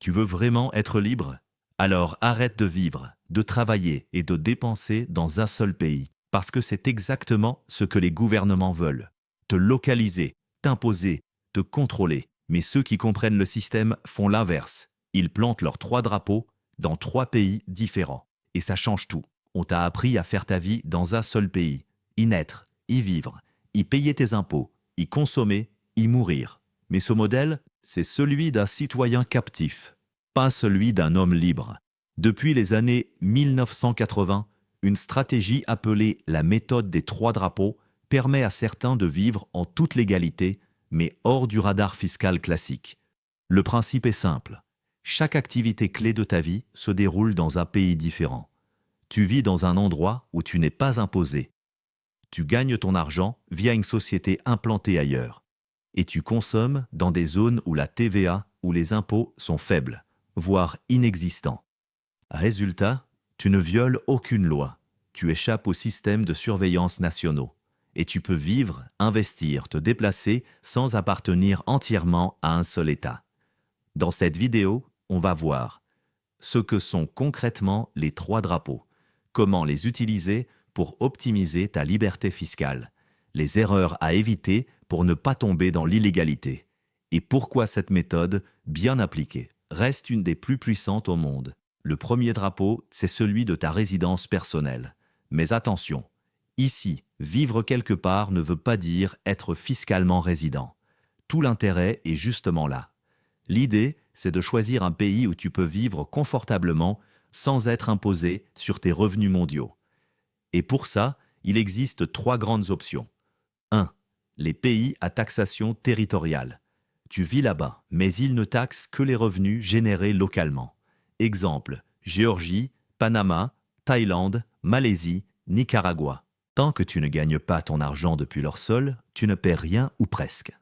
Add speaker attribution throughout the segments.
Speaker 1: Tu veux vraiment être libre? Alors arrête de vivre, de travailler et de dépenser dans un seul pays, parce que c'est exactement ce que les gouvernements veulent. Te localiser, t'imposer, te contrôler. Mais ceux qui comprennent le système font l'inverse. Ils plantent leurs 3 drapeaux dans 3 pays différents. Et ça change tout. On t'a appris à faire ta vie dans un seul pays, y naître, y vivre, y payer tes impôts, y consommer, y mourir. Mais ce modèle, c'est celui d'un citoyen captif, pas celui d'un homme libre. Depuis les années 1980, une stratégie appelée la méthode des 3 drapeaux permet à certains de vivre en toute légalité, mais hors du radar fiscal classique. Le principe est simple. Chaque activité clé de ta vie se déroule dans un pays différent. Tu vis dans un endroit où tu n'es pas imposé. Tu gagnes ton argent via une société implantée ailleurs. Et tu consommes dans des zones où la TVA ou les impôts sont faibles, voire inexistants. Résultat, tu ne violes aucune loi. Tu échappes au système de surveillance nationaux. Et tu peux vivre, investir, te déplacer sans appartenir entièrement à un seul État. Dans cette vidéo, on va voir ce que sont concrètement les 3 drapeaux, comment les utiliser pour optimiser ta liberté fiscale, les erreurs à éviter pour ne pas tomber dans l'illégalité, et pourquoi cette méthode, bien appliquée, reste une des plus puissantes au monde. Le premier drapeau, c'est celui de ta résidence personnelle. Mais attention, ici, vivre quelque part ne veut pas dire être fiscalement résident. Tout l'intérêt est justement là. L'idée, c'est de choisir un pays où tu peux vivre confortablement sans être imposé sur tes revenus mondiaux. Et pour ça, il existe 3 grandes options. 1. Les pays à taxation territoriale. Tu vis là-bas, mais ils ne taxent que les revenus générés localement. Exemple, Géorgie, Panama, Thaïlande, Malaisie, Nicaragua. Tant que tu ne gagnes pas ton argent depuis leur sol, tu ne paies rien ou presque.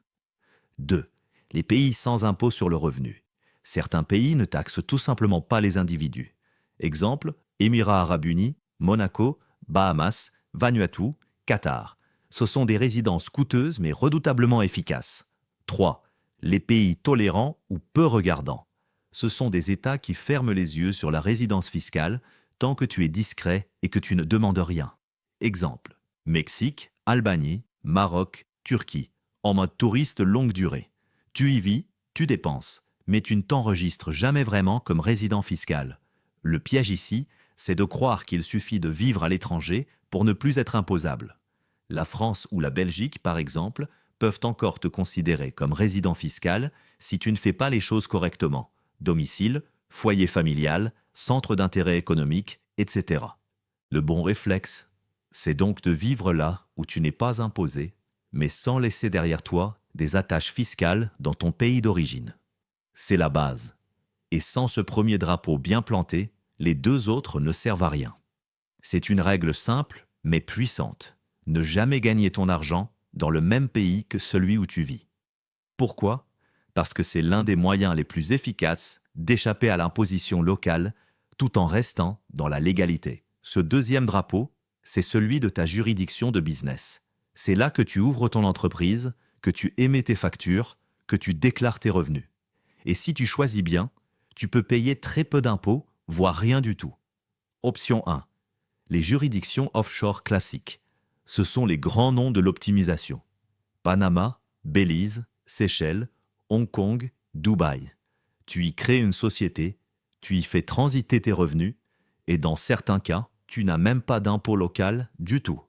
Speaker 1: 2. Les pays sans impôt sur le revenu. Certains pays ne taxent tout simplement pas les individus. Exemple, Émirats arabes unis, Monaco, Bahamas, Vanuatu, Qatar. Ce sont des résidences coûteuses mais redoutablement efficaces. 3. Les pays tolérants ou peu regardants. Ce sont des États qui ferment les yeux sur la résidence fiscale tant que tu es discret et que tu ne demandes rien. Exemple, Mexique, Albanie, Maroc, Turquie, en mode touriste longue durée. Tu y vis, tu dépenses, mais tu ne t'enregistres jamais vraiment comme résident fiscal. Le piège ici, c'est de croire qu'il suffit de vivre à l'étranger pour ne plus être imposable. La France ou la Belgique, par exemple, peuvent encore te considérer comme résident fiscal si tu ne fais pas les choses correctement. Domicile, foyer familial, centre d'intérêt économique, etc. Le bon réflexe, c'est donc de vivre là où tu n'es pas imposé, mais sans laisser derrière toi des attaches fiscales dans ton pays d'origine. C'est la base. Et sans ce premier drapeau bien planté, les 2 autres ne servent à rien. C'est une règle simple, mais puissante. Ne jamais gagner ton argent dans le même pays que celui où tu vis. Pourquoi? Parce que c'est l'un des moyens les plus efficaces d'échapper à l'imposition locale tout en restant dans la légalité. Ce deuxième drapeau, c'est celui de ta juridiction de business. C'est là que tu ouvres ton entreprise, que tu émets tes factures, que tu déclares tes revenus. Et si tu choisis bien, tu peux payer très peu d'impôts, voire rien du tout. Option 1. Les juridictions offshore classiques. Ce sont les grands noms de l'optimisation. Panama, Belize, Seychelles, Hong Kong, Dubaï. Tu y crées une société, tu y fais transiter tes revenus, et dans certains cas, tu n'as même pas d'impôt local du tout.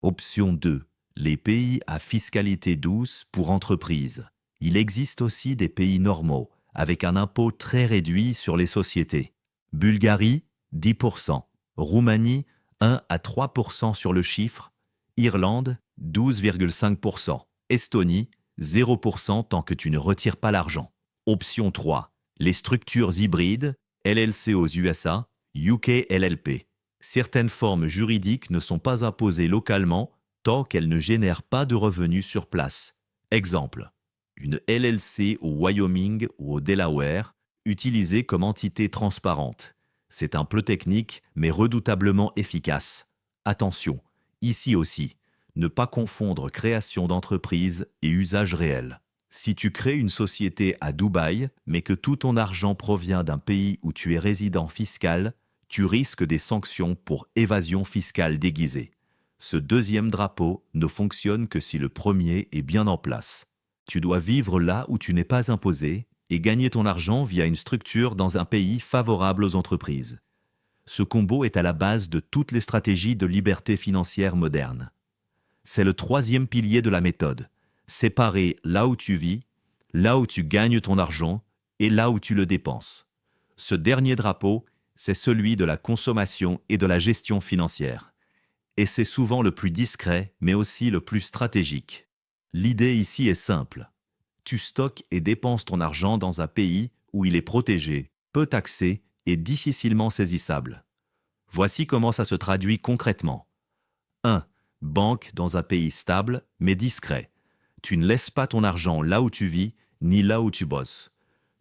Speaker 1: Option 2. Les pays à fiscalité douce pour entreprises. Il existe aussi des pays normaux, avec un impôt très réduit sur les sociétés. Bulgarie, 10%. Roumanie, 1 à 3% sur le chiffre. Irlande, 12,5%. Estonie, 0% tant que tu ne retires pas l'argent. Option 3. Les structures hybrides, LLC aux USA, UK LLP. Certaines formes juridiques ne sont pas imposées localement tant qu'elles ne génèrent pas de revenus sur place. Exemple, une LLC au Wyoming ou au Delaware, utilisée comme entité transparente. C'est un peu technique, mais redoutablement efficace. Attention, ici aussi, ne pas confondre création d'entreprise et usage réel. Si tu crées une société à Dubaï, mais que tout ton argent provient d'un pays où tu es résident fiscal, tu risques des sanctions pour évasion fiscale déguisée. Ce deuxième drapeau ne fonctionne que si le premier est bien en place. Tu dois vivre là où tu n'es pas imposé et gagner ton argent via une structure dans un pays favorable aux entreprises. Ce combo est à la base de toutes les stratégies de liberté financière moderne. C'est le troisième pilier de la méthode. Séparer là où tu vis, là où tu gagnes ton argent et là où tu le dépenses. Ce dernier drapeau, c'est celui de la consommation et de la gestion financière. Et c'est souvent le plus discret, mais aussi le plus stratégique. L'idée ici est simple. Tu stockes et dépenses ton argent dans un pays où il est protégé, peu taxé et difficilement saisissable. Voici comment ça se traduit concrètement. 1. Banque dans un pays stable, mais discret. Tu ne laisses pas ton argent là où tu vis, ni là où tu bosses.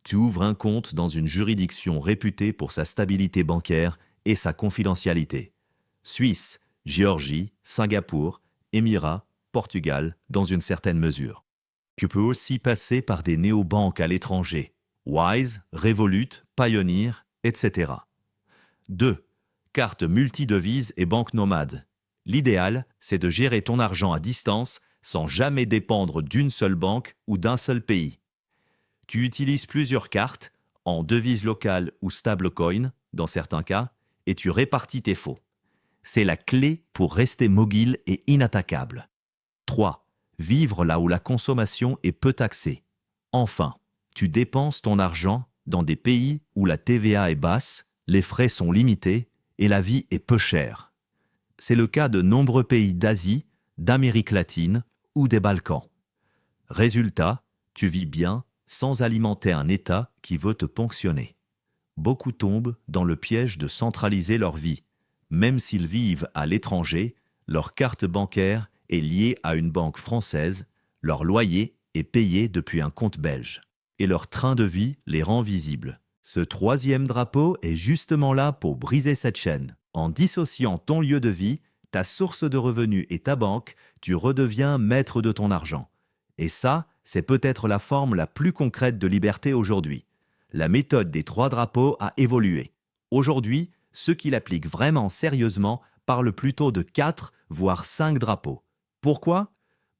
Speaker 1: Tu ouvres un compte dans une juridiction réputée pour sa stabilité bancaire et sa confidentialité. Suisse, Géorgie, Singapour, Émirats, Portugal, dans une certaine mesure. Tu peux aussi passer par des néobanques à l'étranger, Wise, Revolut, Pioneer, etc. 2. Carte multidevise et banque nomade. L'idéal, c'est de gérer ton argent à distance sans jamais dépendre d'une seule banque ou d'un seul pays. Tu utilises plusieurs cartes, en devise locale ou stablecoin, dans certains cas, et tu répartis tes faux. C'est la clé pour rester mobile et inattaquable. 3. Vivre là où la consommation est peu taxée. Enfin, tu dépenses ton argent dans des pays où la TVA est basse, les frais sont limités et la vie est peu chère. C'est le cas de nombreux pays d'Asie, d'Amérique latine ou des Balkans. Résultat, tu vis bien sans alimenter un État qui veut te ponctionner. Beaucoup tombent dans le piège de centraliser leur vie. Même s'ils vivent à l'étranger, leur carte bancaire est liée à une banque française, leur loyer est payé depuis un compte belge. Et leur train de vie les rend visibles. Ce troisième drapeau est justement là pour briser cette chaîne. En dissociant ton lieu de vie, ta source de revenus et ta banque, tu redeviens maître de ton argent. Et ça, c'est peut-être la forme la plus concrète de liberté aujourd'hui. La méthode des 3 drapeaux a évolué. Aujourd'hui, ceux qui l'appliquent vraiment sérieusement parlent plutôt de 4, voire 5 drapeaux. Pourquoi ?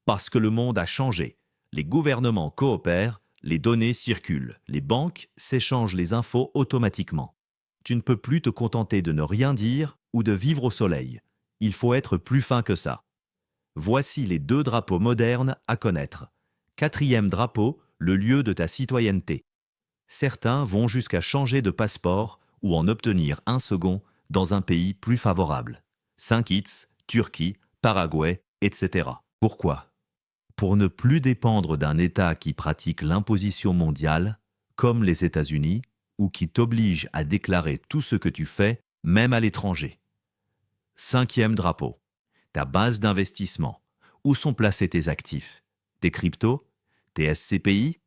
Speaker 1: Parce que le monde a changé. Les gouvernements coopèrent, les données circulent, les banques s'échangent les infos automatiquement. Tu ne peux plus te contenter de ne rien dire ou de vivre au soleil. Il faut être plus fin que ça. Voici les 2 drapeaux modernes à connaître. 4e drapeau, le lieu de ta citoyenneté. Certains vont jusqu'à changer de passeport ou en obtenir un second dans un pays plus favorable. Saint-Kitts, Turquie, Paraguay, etc. Pourquoi ? Pour ne plus dépendre d'un État qui pratique l'imposition mondiale, comme les États-Unis, ou qui t'oblige à déclarer tout ce que tu fais, même à l'étranger. 5e drapeau. Ta base d'investissement. Où sont placés tes actifs ? Tes cryptos ? Tes SCPI ?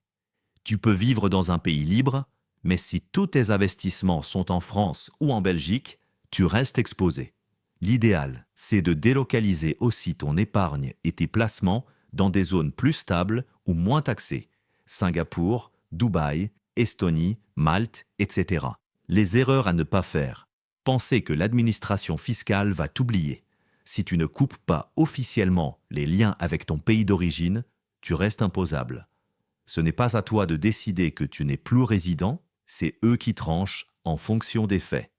Speaker 1: Tu peux vivre dans un pays libre, mais si tous tes investissements sont en France ou en Belgique, tu restes exposé. L'idéal, c'est de délocaliser aussi ton épargne et tes placements dans des zones plus stables ou moins taxées. Singapour, Dubaï, Estonie, Malte, etc. Les erreurs à ne pas faire. Penser que l'administration fiscale va t'oublier. Si tu ne coupes pas officiellement les liens avec ton pays d'origine, tu restes imposable. Ce n'est pas à toi de décider que tu n'es plus résident, c'est eux qui tranchent en fonction des faits.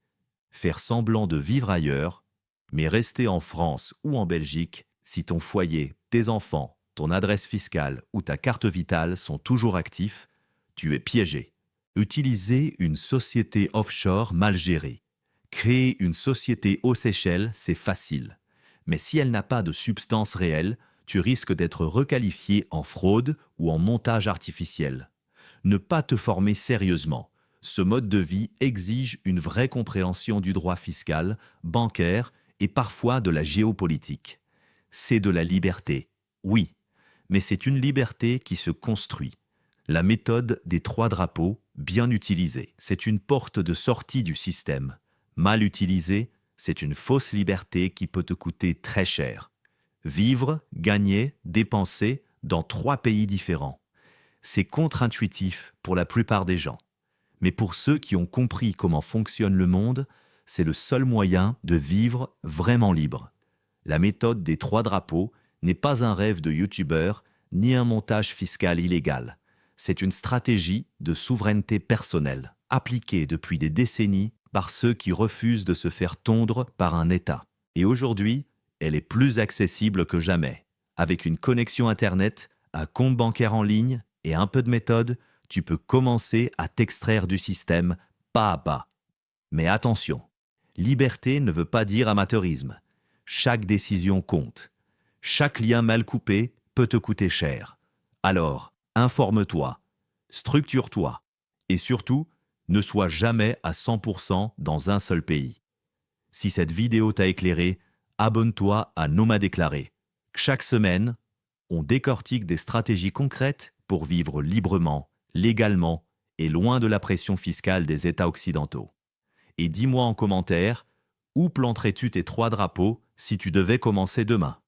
Speaker 1: Faire semblant de vivre ailleurs, mais rester en France ou en Belgique si ton foyer, tes enfants, ton adresse fiscale ou ta carte vitale sont toujours actifs, tu es piégé. Utiliser une société offshore mal gérée. Créer une société aux Seychelles, c'est facile. Mais si elle n'a pas de substance réelle, tu risques d'être requalifié en fraude ou en montage artificiel. Ne pas te former sérieusement. Ce mode de vie exige une vraie compréhension du droit fiscal, bancaire et parfois de la géopolitique. C'est de la liberté, oui, mais c'est une liberté qui se construit. La méthode des 3 drapeaux, bien utilisée, c'est une porte de sortie du système. Mal utilisée, c'est une fausse liberté qui peut te coûter très cher. Vivre, gagner, dépenser dans 3 pays différents. C'est contre-intuitif pour la plupart des gens. Mais pour ceux qui ont compris comment fonctionne le monde, c'est le seul moyen de vivre vraiment libre. La méthode des 3 drapeaux n'est pas un rêve de youtubeur ni un montage fiscal illégal. C'est une stratégie de souveraineté personnelle, appliquée depuis des décennies par ceux qui refusent de se faire tondre par un État. Et aujourd'hui, elle est plus accessible que jamais. Avec une connexion Internet, un compte bancaire en ligne et un peu de méthode, tu peux commencer à t'extraire du système pas à pas. Mais attention, liberté ne veut pas dire amateurisme. Chaque décision compte. Chaque lien mal coupé peut te coûter cher. Alors, informe-toi, structure-toi et surtout, ne sois jamais à 100% dans un seul pays. Si cette vidéo t'a éclairé, abonne-toi à Nomade Éclairé. Chaque semaine, on décortique des stratégies concrètes pour vivre librement, légalement et loin de la pression fiscale des États occidentaux. Et dis-moi en commentaire, où planterais-tu tes 3 drapeaux si tu devais commencer demain ?